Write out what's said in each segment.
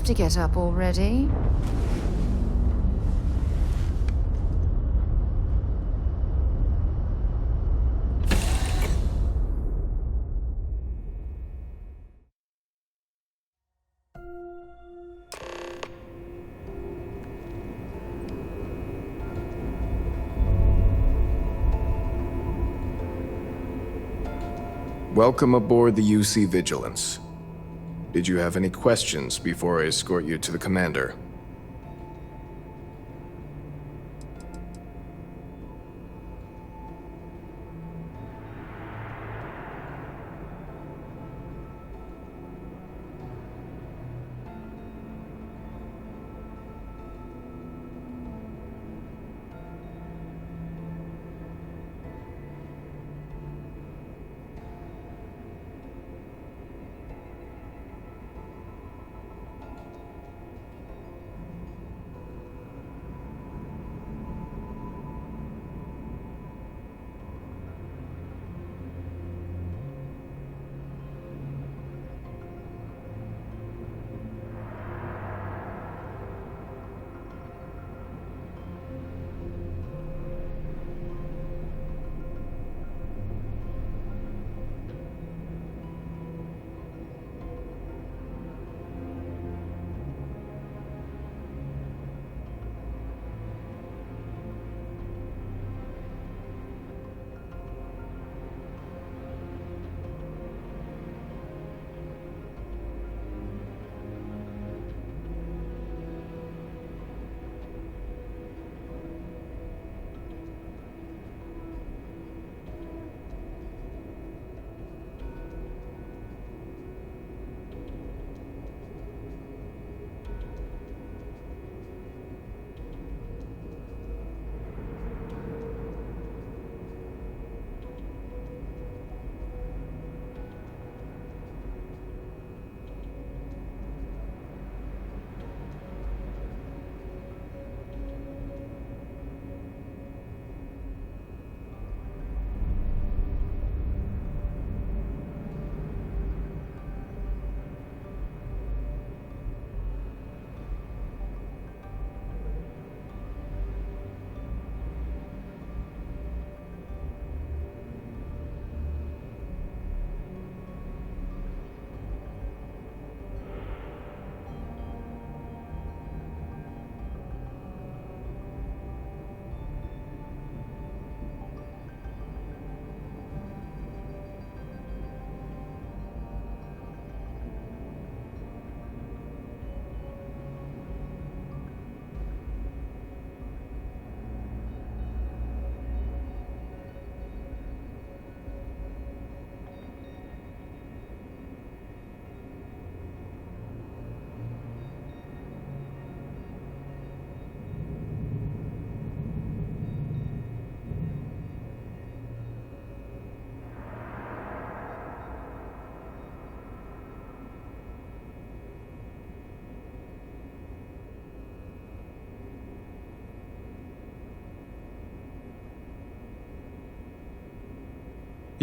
have to get up already. Welcome aboard the UC Vigilance. Did you have any questions before I escort you to the commander?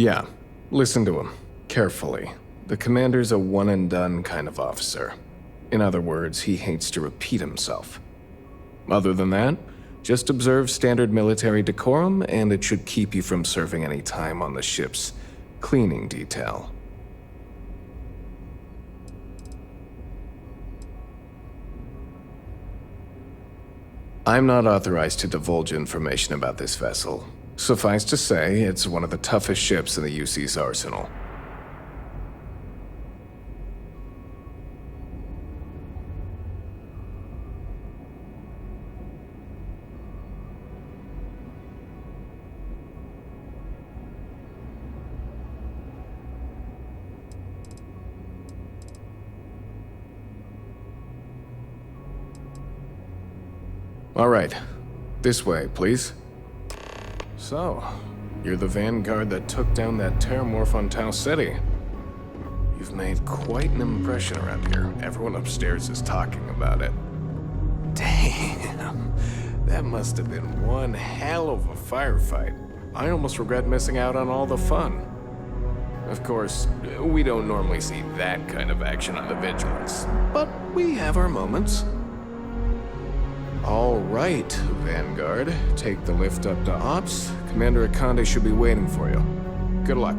Yeah, listen to him, carefully. The commander's a one-and-done kind of officer. In other words, he hates to repeat himself. Other than that, just observe standard military decorum, and it should keep you from serving any time on the ship's cleaning detail. I'm not authorized to divulge information about this vessel. Suffice to say, it's one of the toughest ships in the UC's arsenal. All right, this way, please. So, you're the vanguard that took down that terramorph on Tau City. You've made quite an impression around here. Everyone upstairs is talking about it. Damn, that must have been one hell of a firefight. I almost regret missing out on all the fun. Of course, we don't normally see that kind of action on the Vigilance, but we have our moments. All right, Vanguard. Take the lift up to Ops. Commander Akande should be waiting for you. Good luck.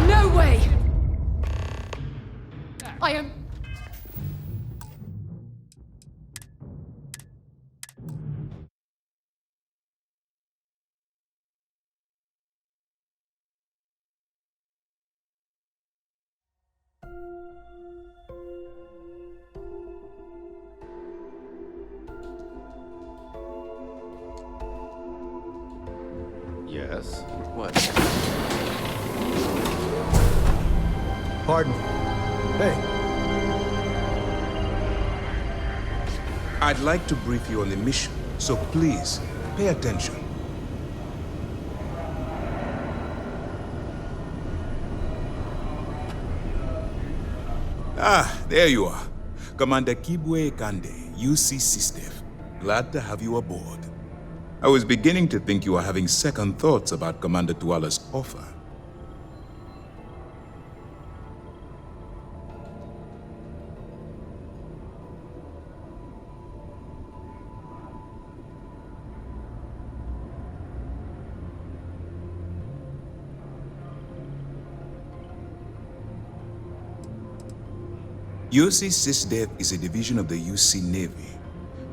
No way! I am... Yes? What? Pardon. Hey. I'd like to brief you on the mission, so please, pay attention. There you are. Commander Kibwe Kande, UC SysDef. Glad to have you aboard. I was beginning to think you were having second thoughts about Commander Tuala's offer. UC SysDef is a division of the UC Navy.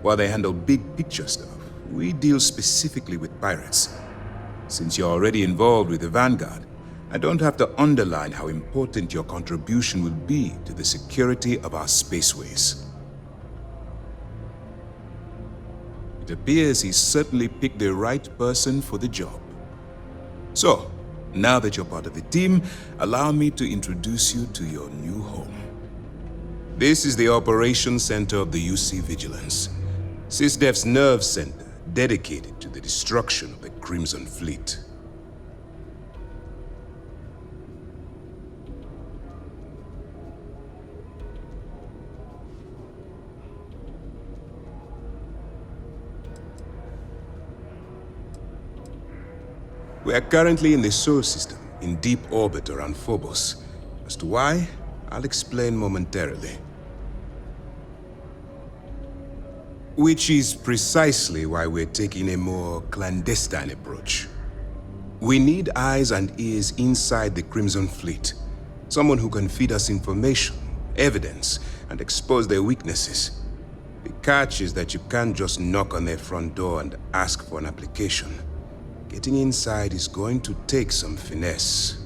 While they handle big picture stuff, we deal specifically with pirates. Since you're already involved with the Vanguard, I don't have to underline how important your contribution will be to the security of our spaceways. It appears he's certainly picked the right person for the job. So, now that you're part of the team, allow me to introduce you to your new home. This is the Operations Center of the UC Vigilance, SysDef's nerve center dedicated to the destruction of the Crimson Fleet. We are currently in the Solar System, in deep orbit around Phobos. As to why, I'll explain momentarily. Which is precisely why we're taking a more clandestine approach. We need eyes and ears inside the Crimson Fleet. Someone who can feed us information, evidence, and expose their weaknesses. The catch is that you can't just knock on their front door and ask for an application. Getting inside is going to take some finesse.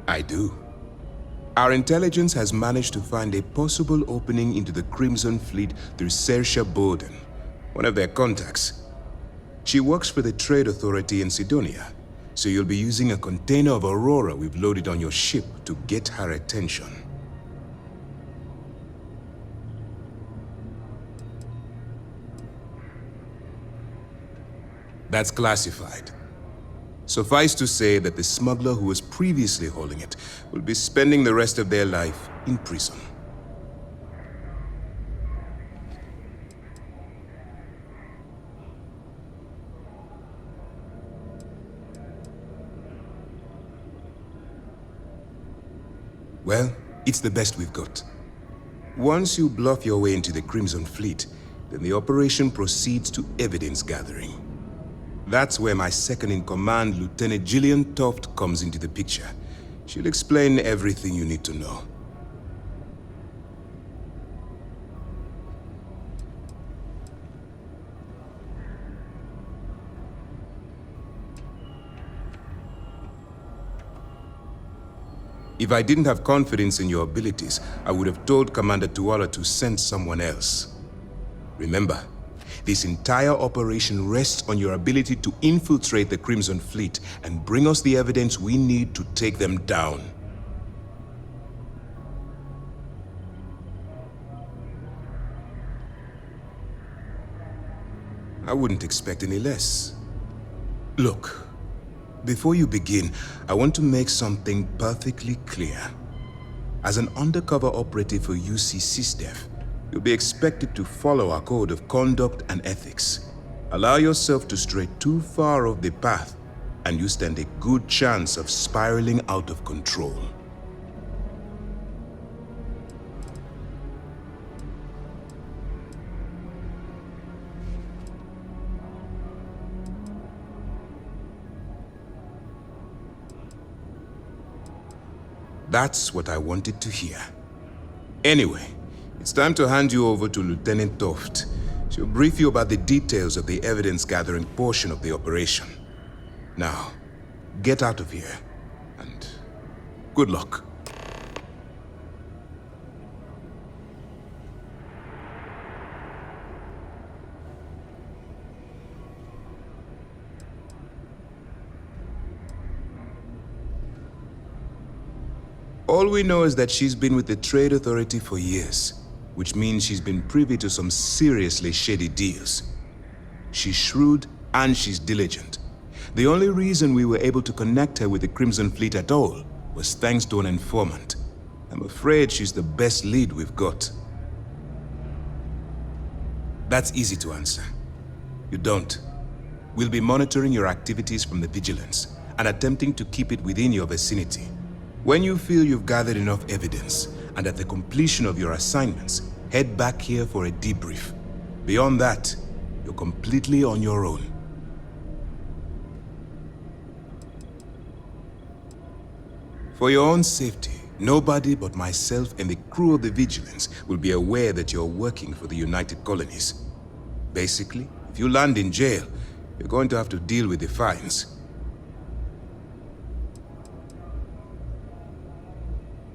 I do. Our intelligence has managed to find a possible opening into the Crimson Fleet through Saoirse Bowden, one of their contacts. She works for the Trade Authority in Sidonia, so you'll be using a container of Aurora we've loaded on your ship to get her attention. That's classified. Suffice to say that the smuggler who was previously holding it will be spending the rest of their life in prison. Well, it's the best we've got. Once you bluff your way into the Crimson Fleet, then the operation proceeds to evidence gathering. That's where my second-in-command, Lieutenant Gillian Toft, comes into the picture. She'll explain everything you need to know. If I didn't have confidence in your abilities, I would have told Commander Tuala to send someone else. Remember, This entire operation rests on your ability to infiltrate the Crimson Fleet and bring us the evidence we need to take them down. I wouldn't expect any less. Look, before you begin, I want to make something perfectly clear. As an undercover operative for UC SysDev, you'll be expected to follow our code of conduct and ethics. Allow yourself to stray too far off the path, and you stand a good chance of spiraling out of control. That's what I wanted to hear. Anyway, it's time to hand you over to Lieutenant Toft. She'll brief you about the details of the evidence-gathering portion of the operation. Now, get out of here, and good luck. All we know is that she's been with the Trade Authority for years, which means she's been privy to some seriously shady deals. She's shrewd and she's diligent. The only reason we were able to connect her with the Crimson Fleet at all was thanks to an informant. I'm afraid she's the best lead we've got. That's easy to answer. You don't. We'll be monitoring your activities from the Vigilance and attempting to keep it within your vicinity. When you feel you've gathered enough evidence, and at the completion of your assignments, head back here for a debrief. Beyond that, you're completely on your own. For your own safety, nobody but myself and the crew of the Vigilance will be aware that you're working for the United Colonies. Basically, if you land in jail, you're going to have to deal with the fines.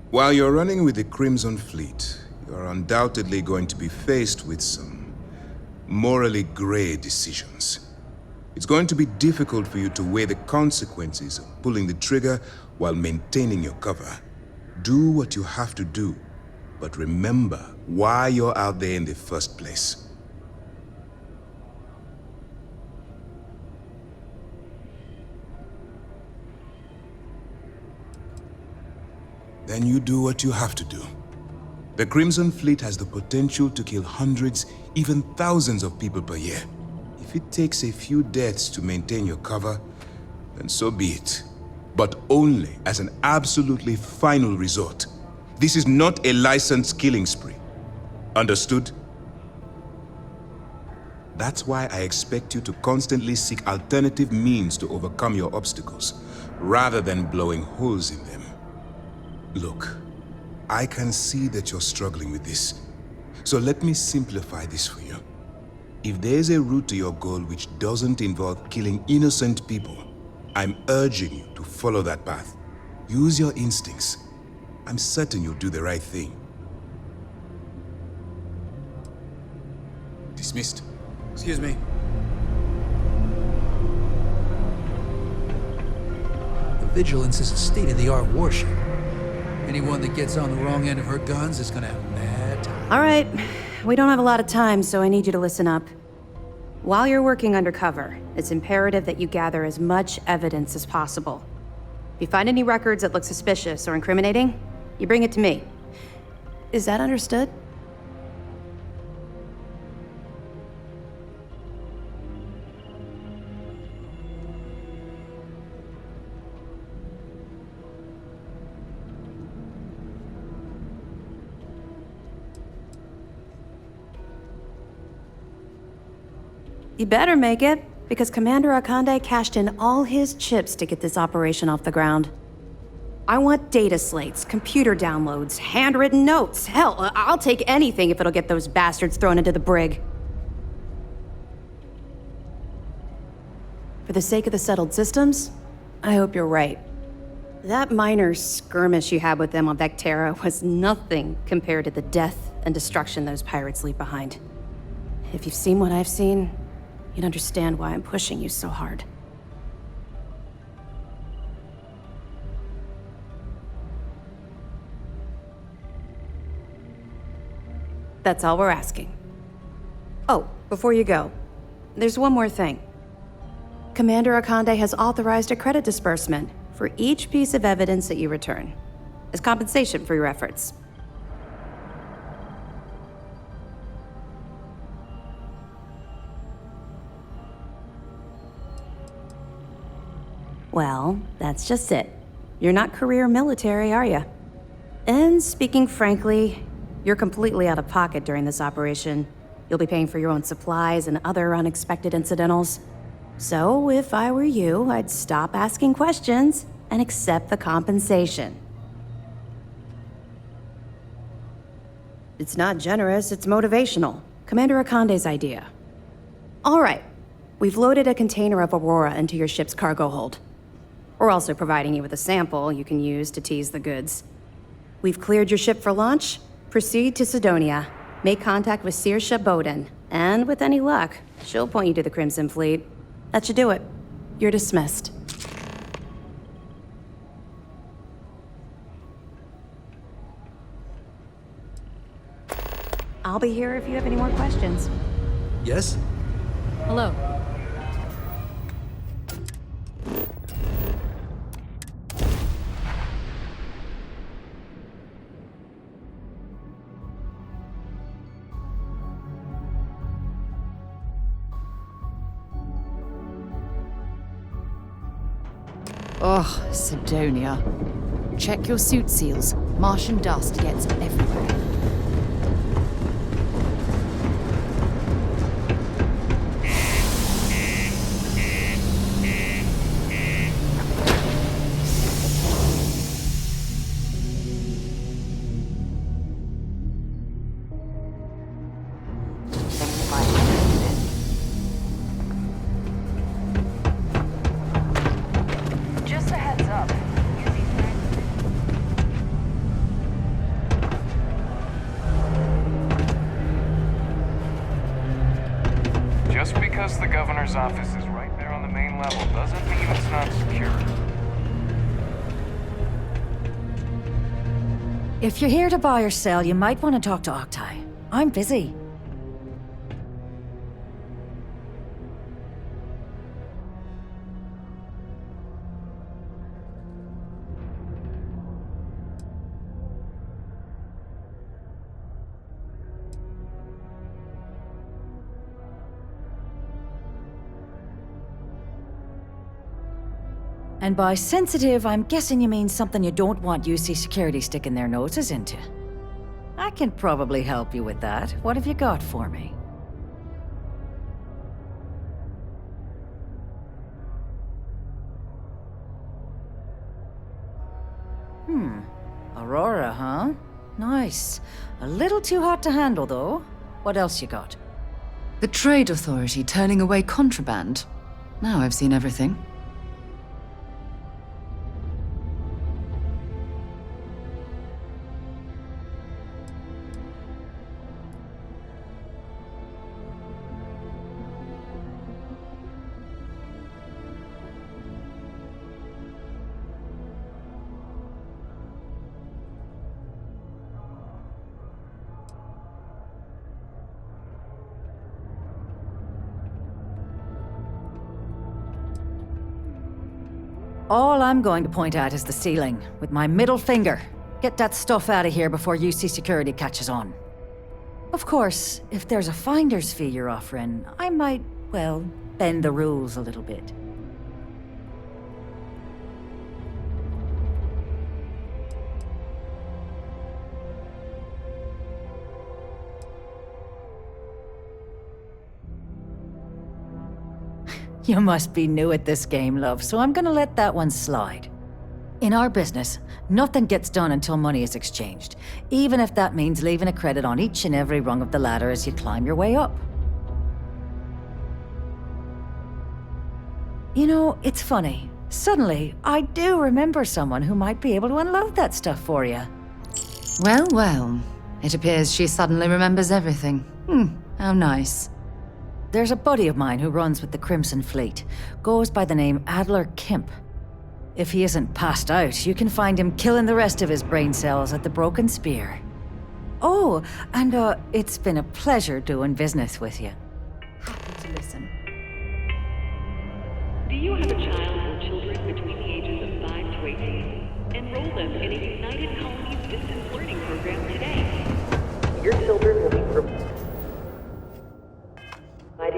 While you're running with the Crimson Fleet, you're undoubtedly going to be faced with some morally gray decisions. It's going to be difficult for you to weigh the consequences of pulling the trigger while maintaining your cover. Do what you have to do, but remember why you're out there in the first place. Then you do what you have to do. The Crimson Fleet has the potential to kill hundreds, even thousands of people per year. If it takes a few deaths to maintain your cover, then so be it. But only as an absolutely final resort. This is not a licensed killing spree. Understood? That's why I expect you to constantly seek alternative means to overcome your obstacles, rather than blowing holes in them. Look, I can see that you're struggling with this. So let me simplify this for you. If there's a route to your goal which doesn't involve killing innocent people, I'm urging you to follow that path. Use your instincts. I'm certain you'll do the right thing. Dismissed. Excuse me. The Vigilance is a state-of-the-art warship. Anyone that gets on the wrong end of her guns is gonna have a mad time. All right, we don't have a lot of time, so I need you to listen up. While you're working undercover, it's imperative that you gather as much evidence as possible. If you find any records that look suspicious or incriminating, you bring it to me. Is that understood? You better make it, because Commander Akande cashed in all his chips to get this operation off the ground. I want data slates, computer downloads, handwritten notes. Hell, I'll take anything if it'll get those bastards thrown into the brig. For the sake of the settled systems, I hope you're right. That minor skirmish you had with them on Vectera was nothing compared to the death and destruction those pirates leave behind. If you've seen what I've seen, you'd understand why I'm pushing you so hard. That's all we're asking. Oh, before you go, there's one more thing. Commander Akande has authorized a credit disbursement for each piece of evidence that you return, as compensation for your efforts. Well, that's just it. You're not career military, are you? And speaking frankly, you're completely out of pocket during this operation. You'll be paying for your own supplies and other unexpected incidentals. So, if I were you, I'd stop asking questions and accept the compensation. It's not generous, it's motivational. Commander Akande's idea. All right, we've loaded a container of Aurora into your ship's cargo hold. We're also providing you with a sample you can use to tease the goods. We've cleared your ship for launch. Proceed to Sidonia. Make contact with Saoirse Bowden. And with any luck, she'll point you to the Crimson Fleet. That should do it. You're dismissed. I'll be here if you have any more questions. Yes? Hello. Ugh, Sidonia. Check your suit seals. Martian dust gets everywhere. Just a heads up. Just because the governor's office is right there on the main level doesn't mean it's not secure. If you're here to buy or sell, you might want to talk to Octai. I'm busy. And by sensitive, I'm guessing you mean something you don't want UC security sticking their noses into. I can probably help you with that. What have you got for me? Aurora, huh? Nice. A little too hot to handle, though. What else you got? The Trade Authority turning away contraband. Now I've seen everything. All I'm going to point at is the ceiling, with my middle finger. Get that stuff out of here before UC security catches on. Of course, if there's a finder's fee you're offering, I might, well, bend the rules a little bit. You must be new at this game, love, so I'm gonna let that one slide. In our business, nothing gets done until money is exchanged, even if that means leaving a credit on each and every rung of the ladder as you climb your way up. You know, it's funny. Suddenly, I do remember someone who might be able to unload that stuff for you. Well, well. It appears she suddenly remembers everything. How nice. There's a buddy of mine who runs with the Crimson Fleet. Goes by the name Adler Kemp. If he isn't passed out, you can find him killing the rest of his brain cells at the Broken Spear. Oh, and it's been a pleasure doing business with you. Happy to listen. Do you have a child or children between the ages of 5 to 18? Enroll them in a United Colonies distance learning program today. Your children will be provided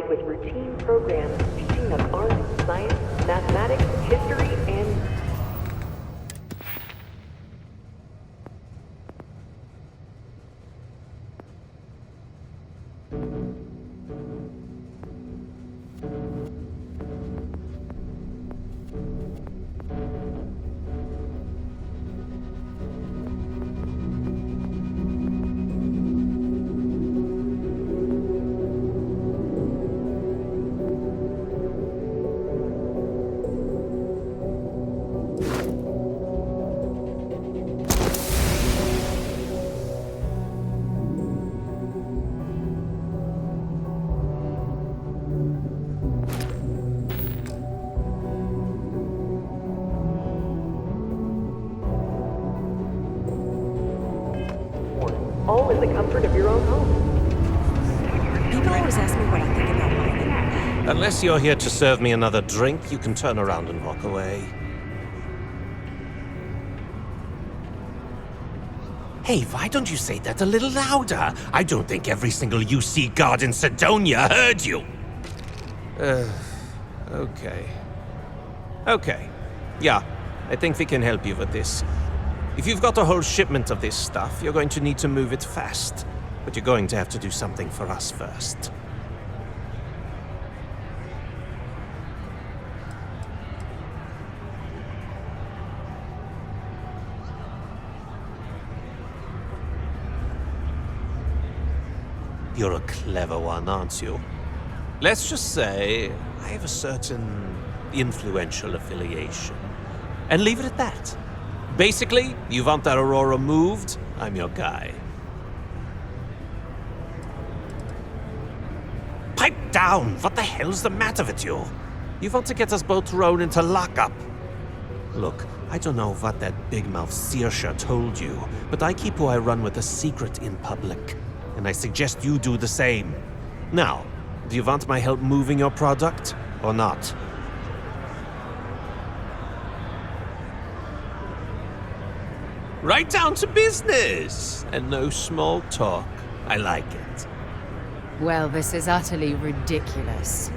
with routine programs teaching them art, science, mathematics, history, and all in the comfort of your own home. People always ask me what I think about mining. Unless you're here to serve me another drink, you can turn around and walk away. Hey, why don't you say that a little louder? I don't think every single UC guard in Sidonia heard you. Okay. Okay. Yeah, I think we can help you with this. If you've got a whole shipment of this stuff, you're going to need to move it fast. But you're going to have to do something for us first. You're a clever one, aren't you? Let's just say I have a certain influential affiliation. And leave it at that. Basically, you want that Aurora moved, I'm your guy. Pipe down! What the hell's the matter with you? You want to get us both thrown into lockup? Look, I don't know what that big-mouth Saoirse told you, but I keep who I run with a secret in public. And I suggest you do the same. Now, do you want my help moving your product, or not? Right down to business! And no small talk. I like it. Well, this is utterly ridiculous.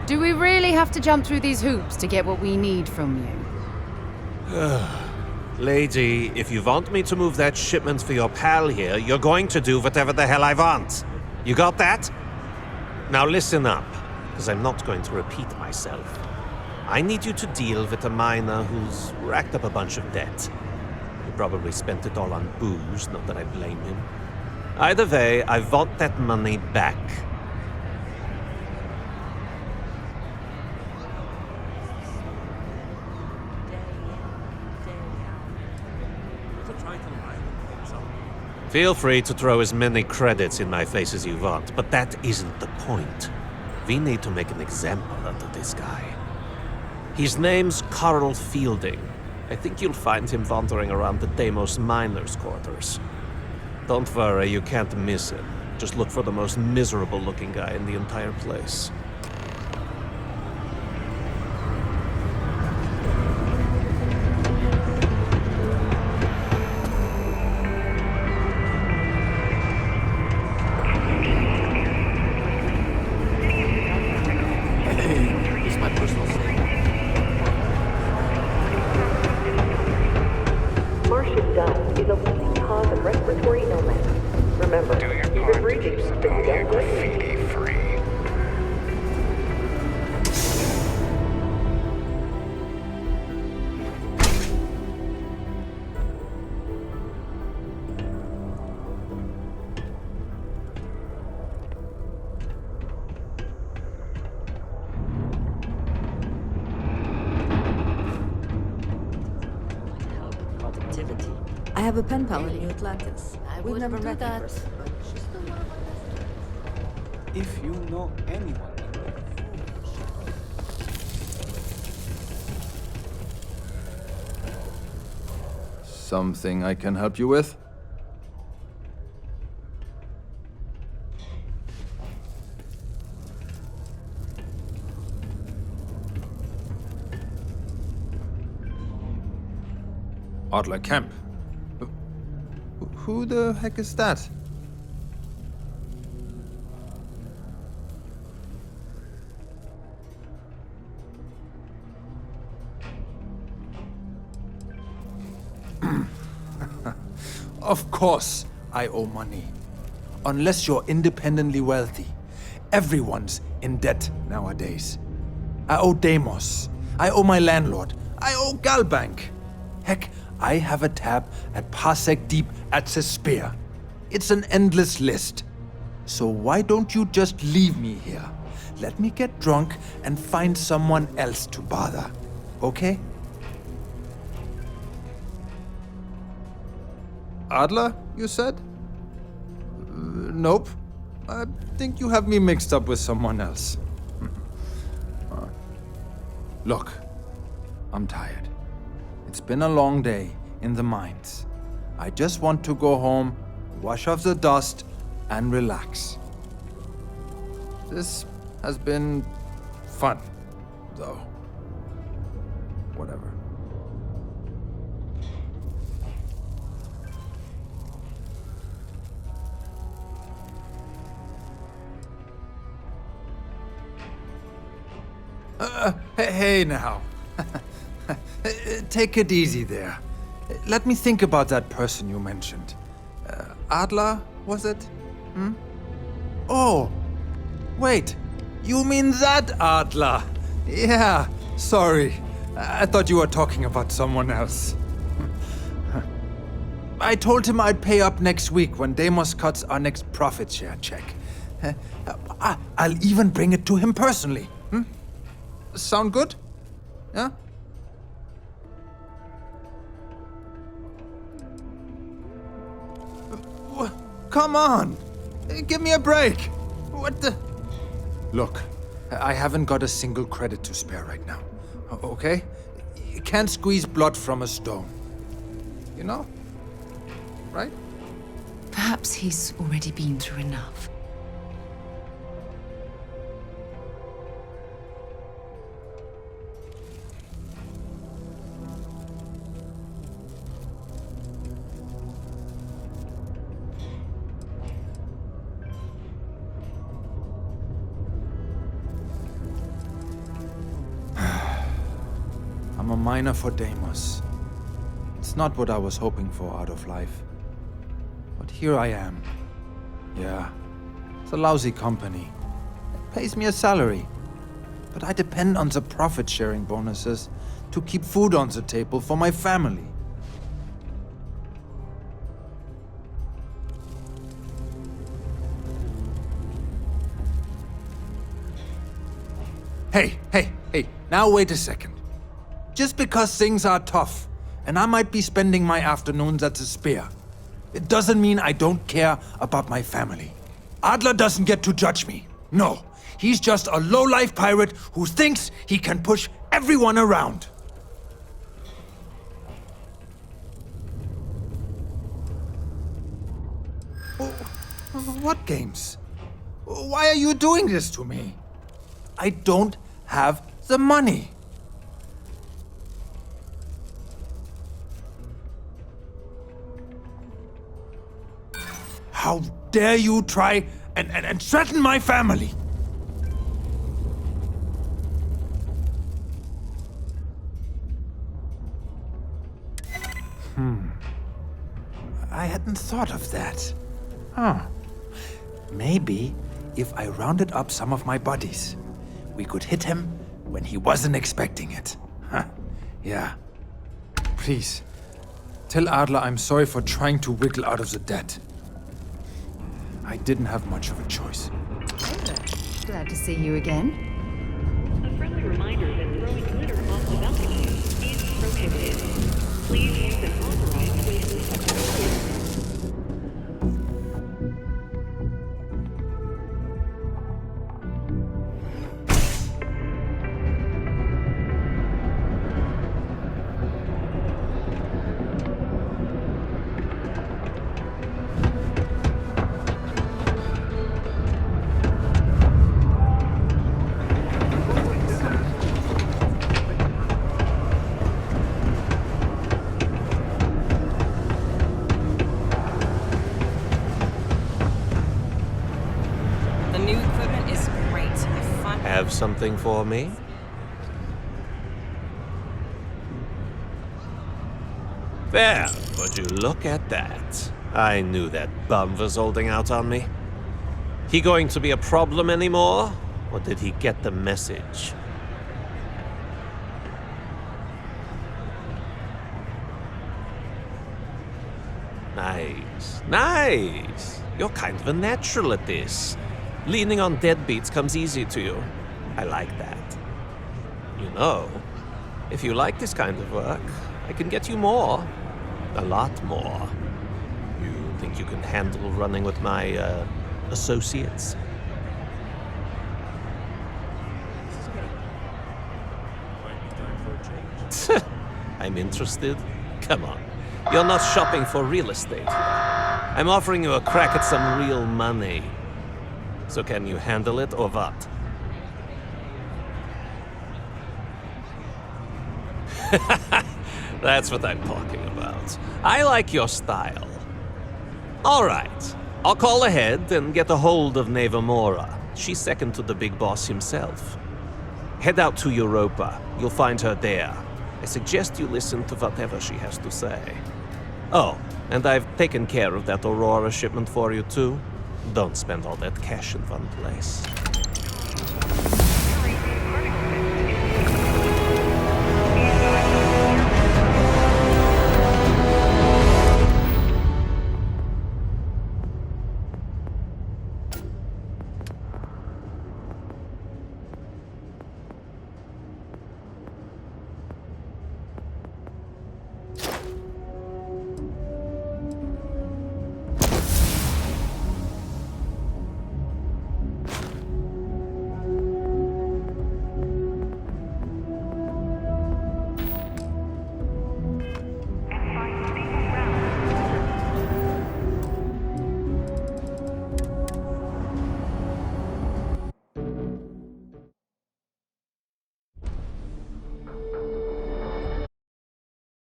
Do we really have to jump through these hoops to get what we need from you? Lady, if you want me to move that shipment for your pal here, you're going to do whatever the hell I want. You got that? Now listen up, because I'm not going to repeat myself. I need you to deal with a miner who's racked up a bunch of debt. He probably spent it all on booze, not that I blame him. Either way, I want that money back. Feel free to throw as many credits in my face as you want, but that isn't the point. We need to make an example out of this guy. His name's Carl Fielding. I think you'll find him wandering around the Deimos miners' quarters. Don't worry, you can't miss him. Just look for the most miserable-looking guy in the entire place. I have a pen pal in New Atlantis. We've never met in person, but she's still one of If you know anyone. Something I can help you with? Adler Camp. Who the heck is that? Of course I owe money. Unless you're independently wealthy. Everyone's in debt nowadays. I owe Deimos. I owe my landlord. I owe Galbank. Heck, I have a tab at Parsec Deep at Cespear. It's an endless list. So why don't you just leave me here? Let me get drunk and find someone else to bother. Okay? Adler, you said? Nope. I think you have me mixed up with someone else. Look, I'm tired. It's been a long day in the mines. I just want to go home, wash off the dust, and relax. This has been fun, though. Whatever. Hey now. Take it easy there. Let me think about that person you mentioned. Adler, was it? Oh, wait. You mean that Adler? Yeah, sorry. I thought you were talking about someone else. I told him I'd pay up next week when Deimos cuts our next profit share check. I'll even bring it to him personally. Sound good? Yeah? Come on! Give me a break! What the... Look, I haven't got a single credit to spare right now. Okay? You can't squeeze blood from a stone. You know? Right? Perhaps he's already been through enough. I'm a miner for Deimos. It's not what I was hoping for out of life. But here I am. Yeah, it's a lousy company. It pays me a salary. But I depend on the profit-sharing bonuses to keep food on the table for my family. Hey, now wait a second. Just because things are tough, and I might be spending my afternoons at the Spear, it doesn't mean I don't care about my family. Adler doesn't get to judge me. No, he's just a low-life pirate who thinks he can push everyone around. What games? Why are you doing this to me? I don't have the money. How dare you try and threaten my family? I hadn't thought of that. Maybe if I rounded up some of my buddies, we could hit him when he wasn't expecting it. Yeah. Please, tell Adler I'm sorry for trying to wiggle out of the debt. I didn't have much of a choice. Hey there. Glad to see you again. A friendly reminder that throwing litter off the balcony is prohibited. Please use an authorized way to leave. something for me? There, would you look at that? I knew that bum was holding out on me. He going to be a problem anymore? Or did he get the message? Nice, nice. You're kind of a natural at this. Leaning on deadbeats comes easy to you. I like that. You know, if you like this kind of work, I can get you more. A lot more. You think you can handle running with my, associates? I'm interested? Come on. You're not shopping for real estate. I'm offering you a crack at some real money. So can you handle it or what? That's what I'm talking about. I like your style. All right. I'll call ahead and get a hold of Nevamora. She's second to the big boss himself. Head out to Europa. You'll find her there. I suggest you listen to whatever she has to say. Oh, and I've taken care of that Aurora shipment for you too. Don't spend all that cash in one place.